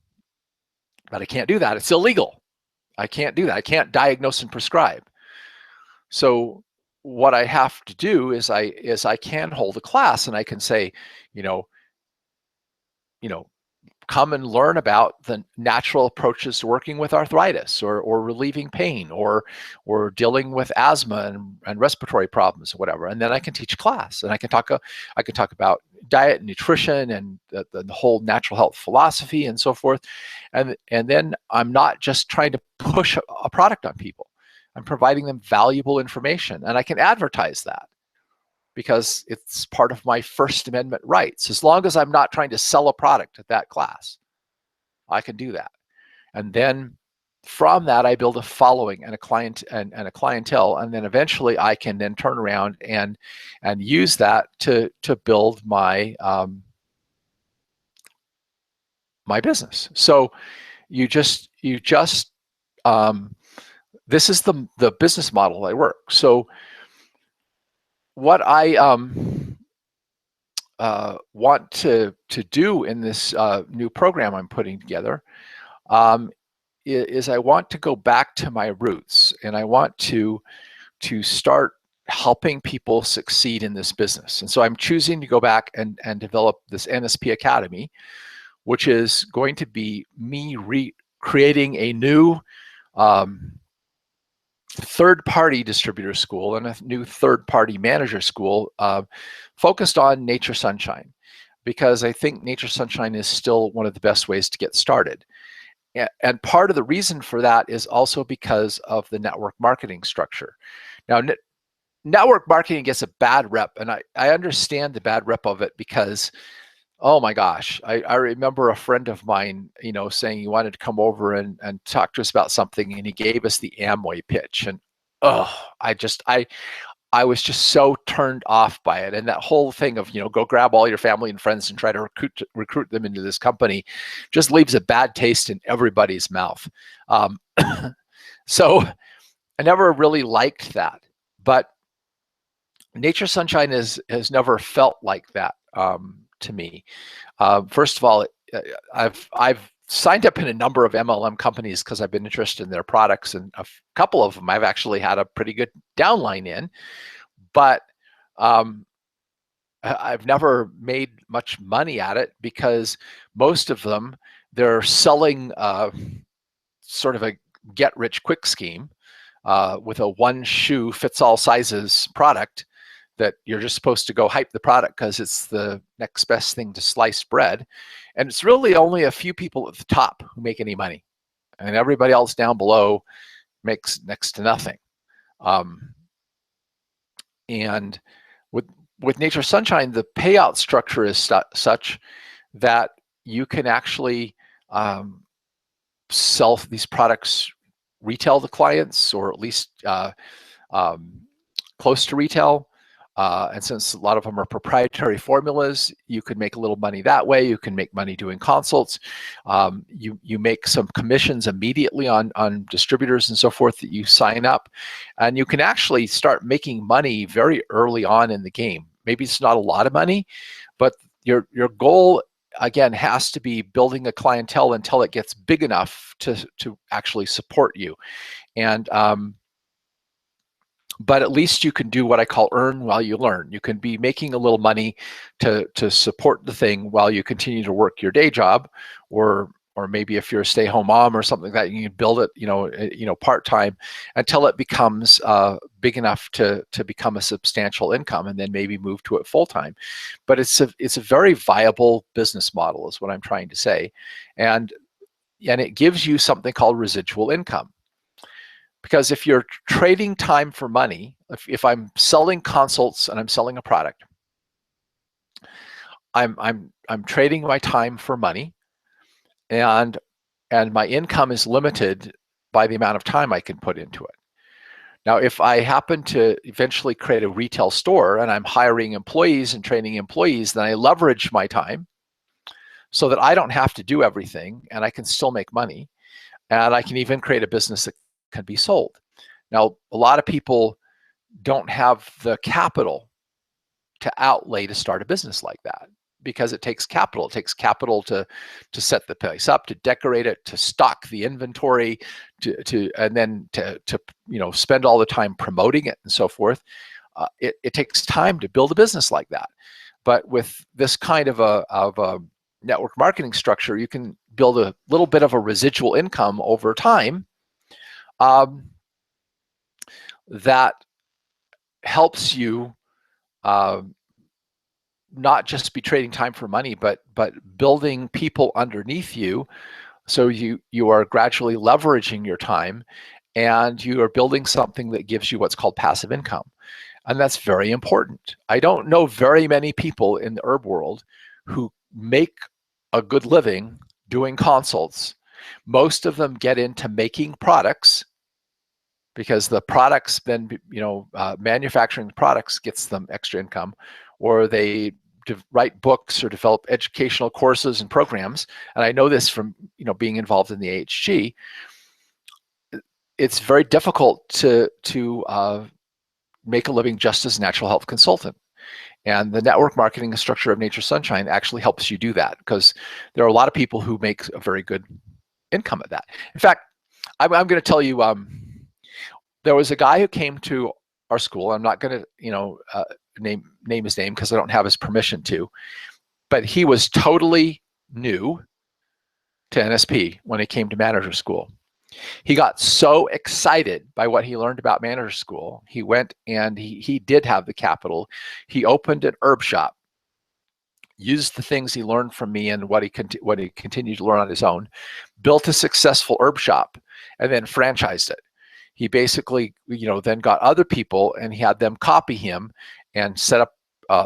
But I can't do that. It's illegal. I can't do that. I can't diagnose and prescribe. So what I have to do is I can hold a class, and I can say, come and learn about the natural approaches to working with arthritis or relieving pain or dealing with asthma and respiratory problems or whatever. And then I can teach class, and I can talk about diet and nutrition and the whole natural health philosophy and so forth. And then I'm not just trying to push a product on people. I'm providing them valuable information, and I can advertise that because it's part of my First Amendment rights. As long as I'm not trying to sell a product at that class, I can do that. And then from that, I build a following and a client and a clientele, and then eventually I can then turn around and use that to build my my business. So this is the business model I work. So what I want to do in this new program I'm putting together is I want to go back to my roots, and I want to start helping people succeed in this business. And so I'm choosing to go back and develop this NSP Academy, which is going to be me creating a new third-party distributor school and a new third-party manager school focused on Nature Sunshine, because I think Nature Sunshine is still one of the best ways to get started. And part of the reason for that is also because of the network marketing structure. Now, network marketing gets a bad rep, and I understand the bad rep of it because, oh my gosh, I remember a friend of mine, saying he wanted to come over and talk to us about something, and he gave us the Amway pitch, and oh, I was just so turned off by it. And that whole thing of, go grab all your family and friends and try to recruit them into this company just leaves a bad taste in everybody's mouth. So I never really liked that. But Nature Sunshine has never felt like that to me. First of all, I've signed up in a number of MLM companies because I've been interested in their products, and a couple of them I've actually had a pretty good downline in, but I've never made much money at it because most of them, they're selling sort of a get-rich-quick scheme with a one shoe fits all sizes product that you're just supposed to go hype the product because it's the next best thing to sliced bread. And it's really only a few people at the top who make any money. And everybody else down below makes next to nothing. And with Nature Sunshine, the payout structure is such that you can actually sell these products retail to clients, or at least close to retail. And since a lot of them are proprietary formulas, you can make a little money that way. You can make money doing consults. You make some commissions immediately on distributors and so forth that you sign up. And you can actually start making money very early on in the game. Maybe it's not a lot of money, but your goal, again, has to be building a clientele until it gets big enough to actually support you. And but at least you can do what I call earn while you learn. You can be making a little money to support the thing while you continue to work your day job, or maybe if you're a stay-home mom or something like that, you can build it, part-time until it becomes big enough to become a substantial income, and then maybe move to it full-time. But it's a very viable business model, is what I'm trying to say, and it gives you something called residual income. Because if you're trading time for money, if I'm selling consults and I'm selling a product, I'm trading my time for money, and my income is limited by the amount of time I can put into it. Now, if I happen to eventually create a retail store and I'm hiring employees and training employees, then I leverage my time so that I don't have to do everything, and I can still make money, and I can even create a business that can be sold. Now, a lot of people don't have the capital to outlay to start a business like that, because it takes capital. It takes capital to set the place up, to decorate it, to stock the inventory, and then to spend all the time promoting it and so forth. It takes time to build a business like that. But with this kind of a network marketing structure, you can build a little bit of a residual income over time that helps you not just be trading time for money, but building people underneath you. So you are gradually leveraging your time, and you are building something that gives you what's called passive income. And that's very important. I don't know very many people in the herb world who make a good living doing consults. Most of them get into making products, because the products then, manufacturing products gets them extra income, or they write books or develop educational courses and programs. And I know this from, being involved in the AHG. It's very difficult to make a living just as a natural health consultant. And the network marketing structure of Nature Sunshine actually helps you do that, because there are a lot of people who make a very good income at that. In fact, I'm going to tell you, there was a guy who came to our school. I'm not going to, name his name because I don't have his permission to, but he was totally new to NSP when he came to manager school. He got so excited by what he learned about manager school. He went, and he did have the capital. He opened an herb shop, used the things he learned from me and what he continued to learn on his own, built a successful herb shop, and then franchised it. he basically, then got other people and he had them copy him and set up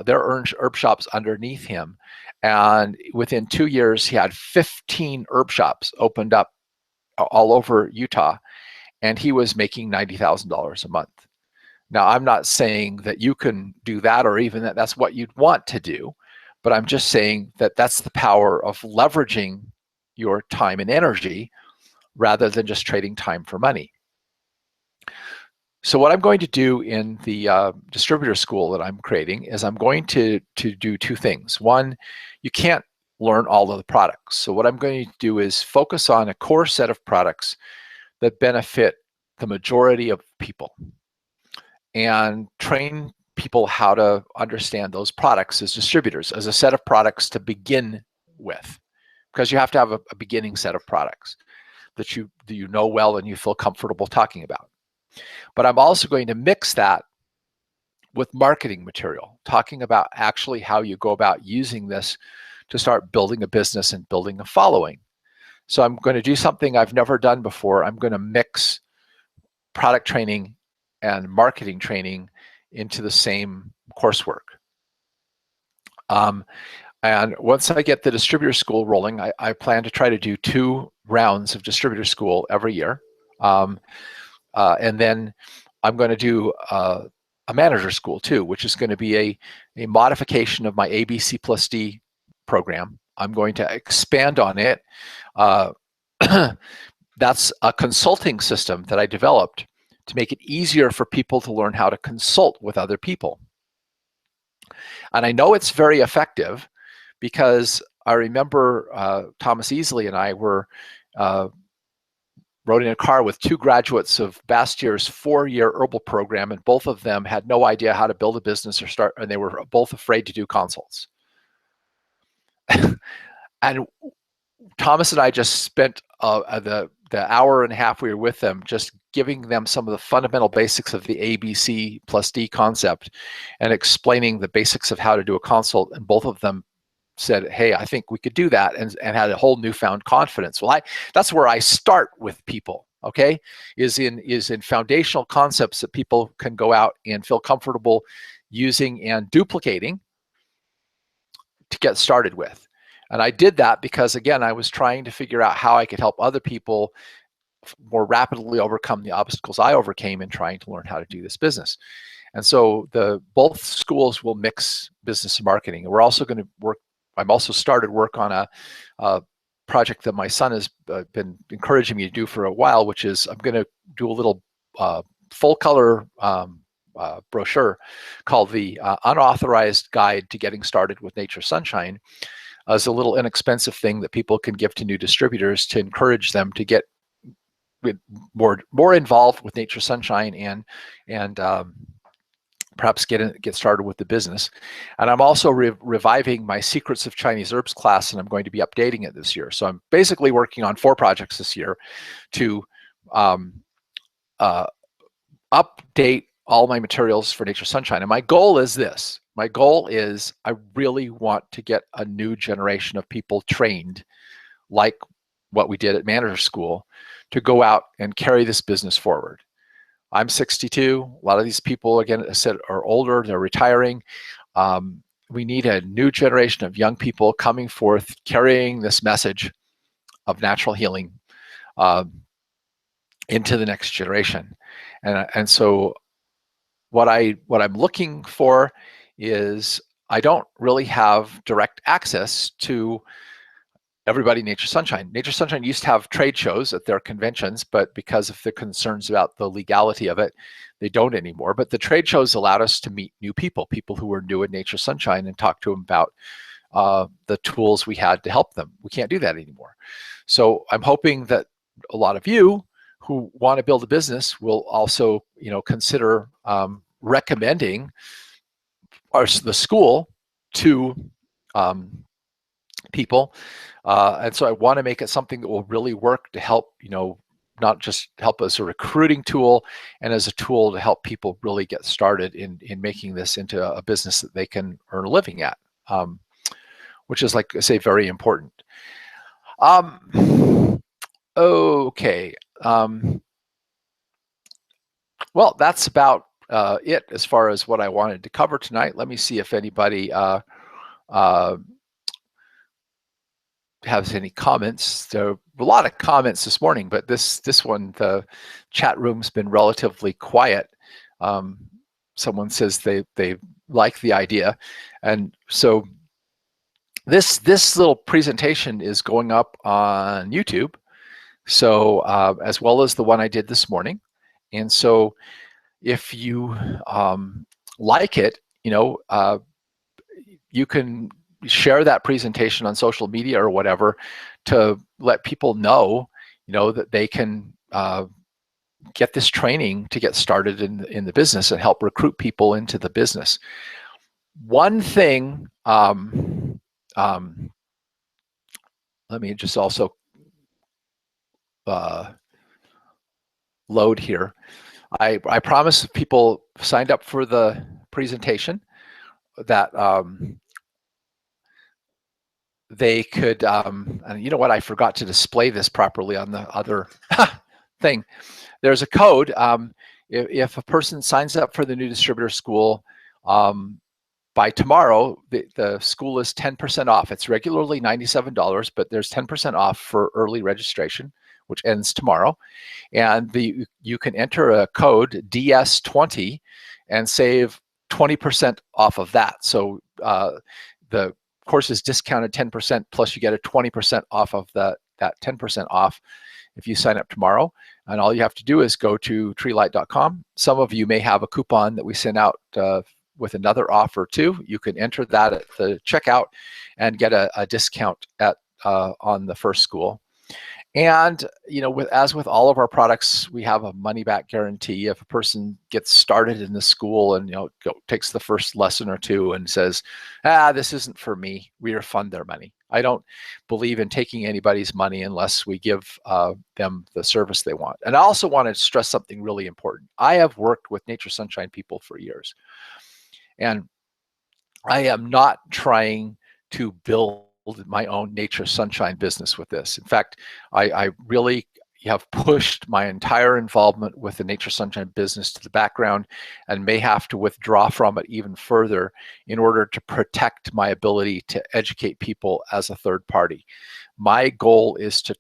their herb shops underneath him. And within 2 years, he had 15 herb shops opened up all over Utah, and he was making $90,000 a month. Now, I'm not saying that you can do that or even that that's what you'd want to do, but I'm just saying that that's the power of leveraging your time and energy rather than just trading time for money. So what I'm going to do in the distributor school that I'm creating is I'm going to do two things. One, you can't learn all of the products. So what I'm going to do is focus on a core set of products that benefit the majority of people and train people how to understand those products as distributors, as a set of products to begin with, because you have to have a beginning set of products that you know well and you feel comfortable talking about. But I'm also going to mix that with marketing material, talking about actually how you go about using this to start building a business and building a following. So I'm going to do something I've never done before. I'm going to mix product training and marketing training into the same coursework. And once I get the distributor school rolling, I plan to try to do 2 rounds of distributor school every year. And then I'm going to do a manager school too, which is going to be a modification of my ABC plus D program. I'm going to expand on it. That's a consulting system that I developed to make it easier for people to learn how to consult with other people. And I know it's very effective because I remember Thomas Easley and I were rode in a car with 2 graduates of Bastier's 4-year herbal program, and both of them had no idea how to build a business or start, and they were both afraid to do consults. And Thomas and I just spent the hour and a half we were with them just giving them some of the fundamental basics of the ABC plus D concept and explaining the basics of how to do a consult, and both of them said, hey, I think we could do that, and had a whole newfound confidence. Well, that's where I start with people, okay, is in foundational concepts that people can go out and feel comfortable using and duplicating to get started with. And I did that because, again, I was trying to figure out how I could help other people more rapidly overcome the obstacles I overcame in trying to learn how to do this business. And so both schools will mix business and marketing. And we're also going to work, I'm also started work on a project that my son has been encouraging me to do for a while, which is I'm going to do a little full color brochure called the Unauthorized Guide to Getting Started with Nature Sunshine, as a little inexpensive thing that people can give to new distributors to encourage them to get more involved with Nature Sunshine and perhaps get started with the business. And I'm also reviving my Secrets of Chinese Herbs class, and I'm going to be updating it this year. So I'm basically working on 4 projects this year to update all my materials for Nature Sunshine. And my goal is this. My goal is I really want to get a new generation of people trained like what we did at Manager School to go out and carry this business forward. I'm 62. A lot of these people, again, I said, are older. They're retiring. We need a new generation of young people coming forth, carrying this message of natural healing into the next generation. And so what I'm looking for is I don't really have direct access to everybody in Nature Sunshine. Nature Sunshine used to have trade shows at their conventions, but because of the concerns about the legality of it, they don't anymore. But the trade shows allowed us to meet new people who were new in Nature Sunshine, and talk to them about the tools we had to help them. We can't do that anymore. So I'm hoping that a lot of you who want to build a business will also, consider recommending the school to people. And so I want to make it something that will really work to help, not just help as a recruiting tool and as a tool to help people really get started in making this into a business that they can earn a living at, which is, like I say, very important. Okay. Well, that's about it as far as what I wanted to cover tonight. Let me see if anybody has any comments. There are a lot of comments this morning, but this one, the chat room's been relatively quiet. Someone says they like the idea, and so this little presentation is going up on YouTube, so as well as the one I did this morning. And so if you like it, you can share that presentation on social media or whatever to let people know, that they can get this training to get started in the business and help recruit people into the business. One thing, let me just also load here. I promise people signed up for the presentation that they could, and you know what, I forgot to display this properly on the other thing. There's a code. If a person signs up for the new distributor school, by tomorrow, the school is 10% off. It's regularly $97, but there's 10% off for early registration, which ends tomorrow. And you can enter a code DS20 and save 20% off of that. So the course is discounted 10%, plus you get a 20% off of that 10% off if you sign up tomorrow. And all you have to do is go to treelight.com. Some of you may have a coupon that we sent out with another offer too. You can enter that at the checkout and get a discount on the first school. And as with all of our products, we have a money-back guarantee. If a person gets started in the school and takes the first lesson or two and says, this isn't for me, we refund their money. I don't believe in taking anybody's money unless we give them the service they want. And I also want to stress something really important. I have worked with Nature Sunshine people for years, and I am not trying to build my own Nature Sunshine business with this. In fact, I really have pushed my entire involvement with the Nature Sunshine business to the background and may have to withdraw from it even further in order to protect my ability to educate people as a third party. My goal is to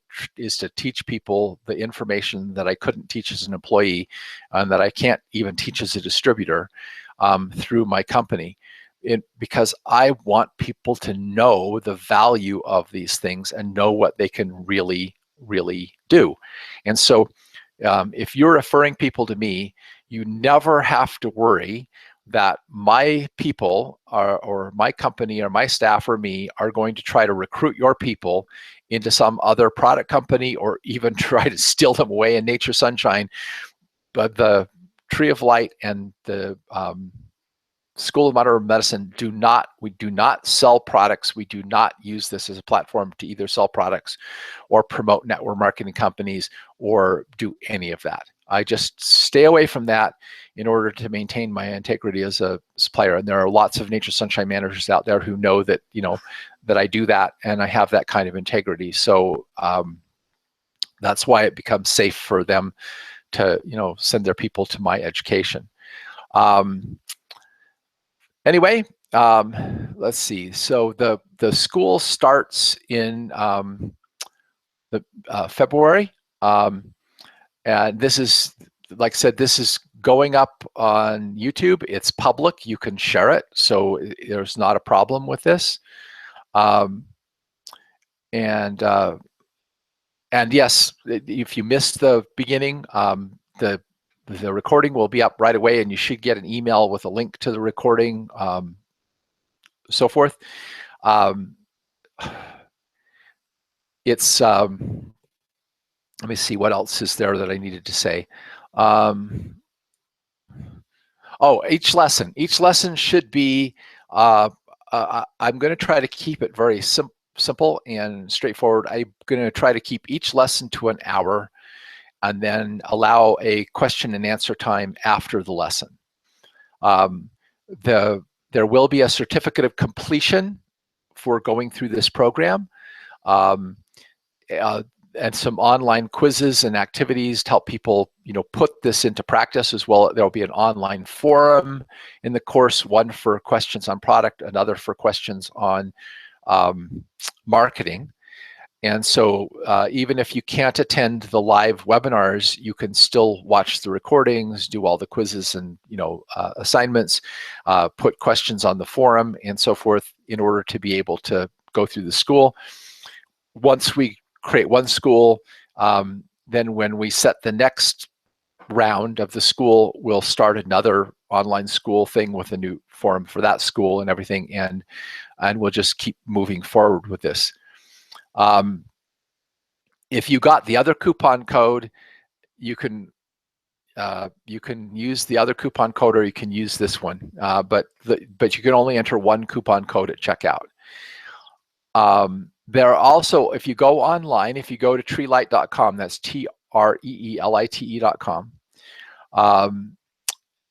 teach people the information that I couldn't teach as an employee and that I can't even teach as a distributor through my company. Because I want people to know the value of these things and know what they can really, really do. And so if you're referring people to me, you never have to worry that my people or my company or my staff or me are going to try to recruit your people into some other product company or even try to steal them away in Nature Sunshine. But the Tree of Light and the School of Modern Medicine we do not sell products. We do not use this as a platform to either sell products or promote network marketing companies or do any of that. I just stay away from that in order to maintain my integrity as a supplier. And there are lots of Nature Sunshine managers out there who know that, that I do that and I have that kind of integrity. So that's why it becomes safe for them to, send their people to my education. Anyway, let's see. So the school starts in February, and this is, like I said, this is going up on YouTube. It's public. You can share it, so there's not a problem with this. And yes, if you missed the beginning, the recording will be up right away, and you should get an email with a link to the recording, so forth. It's, let me see what else is there that I needed to say. Each lesson should be, I'm going to try to keep it very simple and straightforward. I'm going to try to keep each lesson to an hour, and then allow a question and answer time after the lesson. There will be a certificate of completion for going through this program. and some online quizzes and activities to help people, put this into practice as well. There'll be an online forum in the course, one for questions on product, another for questions on marketing. And so even if you can't attend the live webinars, you can still watch the recordings, do all the quizzes and assignments, put questions on the forum and so forth in order to be able to go through the school. Once we create one school, then when we set the next round of the school, we'll start another online school thing with a new forum for that school and everything, and we'll just keep moving forward with this. If you got the other coupon code, you can use the other coupon code, or you can use this one, but you can only enter one coupon code at checkout. There are also, if you go online, if you go to treelight.com, that's TREELITE.com,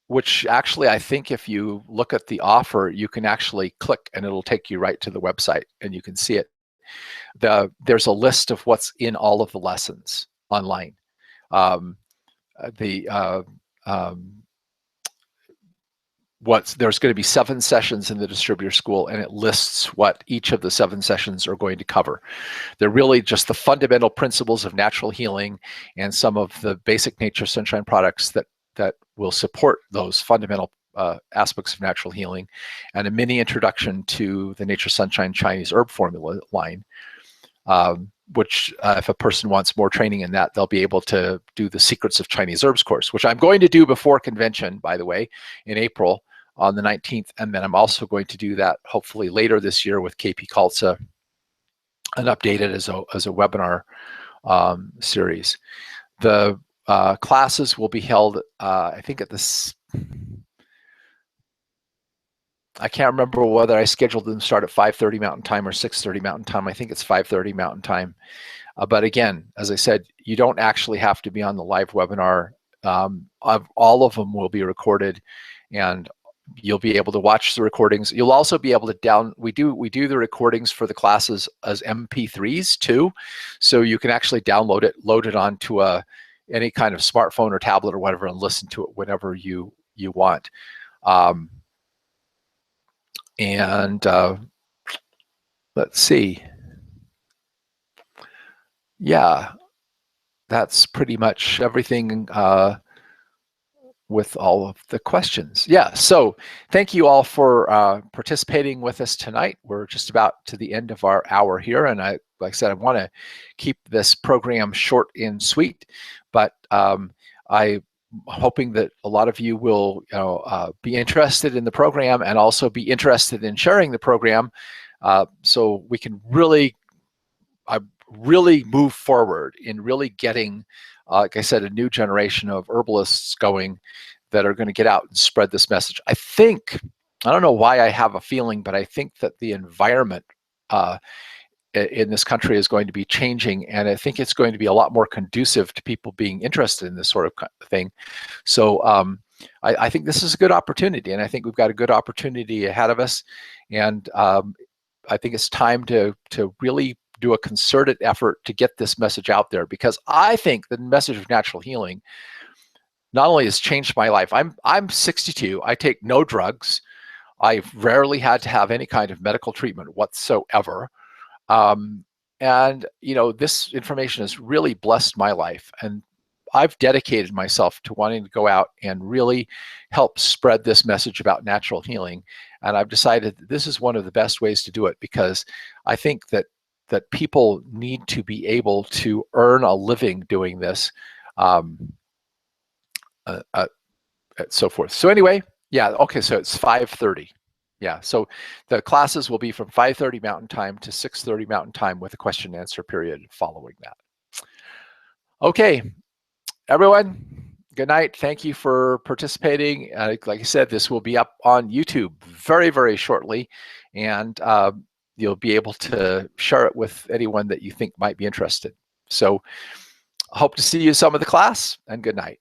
which actually I think if you look at the offer, you can actually click and it'll take you right to the website and you can see it. There's a list of what's in all of the lessons online. There's going to be 7 sessions in the distributor school, and it lists what each of the 7 sessions are going to cover. They're really just the fundamental principles of natural healing and some of the basic Nature Sunshine products that will support those fundamental aspects of natural healing, and a mini introduction to the Nature Sunshine Chinese herb formula line, which if a person wants more training in that, they'll be able to do the Secrets of Chinese Herbs course, which I'm going to do before convention, by the way, in April on the 19th. And then I'm also going to do that hopefully later this year with KP Kaltza and update it as a webinar series. The classes will be held, I think at this, I can't remember whether I scheduled them to start at 5:30 Mountain Time or 6:30 Mountain Time. I think it's 5:30 Mountain Time. But again, as I said, you don't actually have to be on the live webinar. All of them will be recorded, and you'll be able to watch the recordings. You'll also be able to we do the recordings for the classes as MP3s too, so you can actually download it, load it onto any kind of smartphone or tablet or whatever, and listen to it whenever you want. Let's see. Yeah, that's pretty much everything with all of the questions. Yeah, so thank you all for participating with us tonight. We're just about to the end of our hour here, and like I said, I want to keep this program short and sweet, but I'm hoping that a lot of you will be interested in the program and also be interested in sharing the program, so we can really move forward in really getting, like I said, a new generation of herbalists going that are going to get out and spread this message. I don't know why I have a feeling, but I think that the environment in this country is going to be changing, and I think it's going to be a lot more conducive to people being interested in this sort of thing. So I think this is a good opportunity, and I think we've got a good opportunity ahead of us, and I think it's time to really do a concerted effort to get this message out there, because I think the message of natural healing not only has changed my life. I'm 62. I take no drugs. I've rarely had to have any kind of medical treatment whatsoever. And this information has really blessed my life, and I've dedicated myself to wanting to go out and really help spread this message about natural healing. And I've decided that this is one of the best ways to do it, because I think that people need to be able to earn a living doing this, so forth. So anyway, yeah, okay, so it's 5:30. Yeah, so the classes will be from 5:30 Mountain Time to 6:30 Mountain Time with a question and answer period following that. Okay, everyone, good night. Thank you for participating. Like I said, this will be up on YouTube very, very shortly, and you'll be able to share it with anyone that you think might be interested. So I hope to see you some of the class, and good night.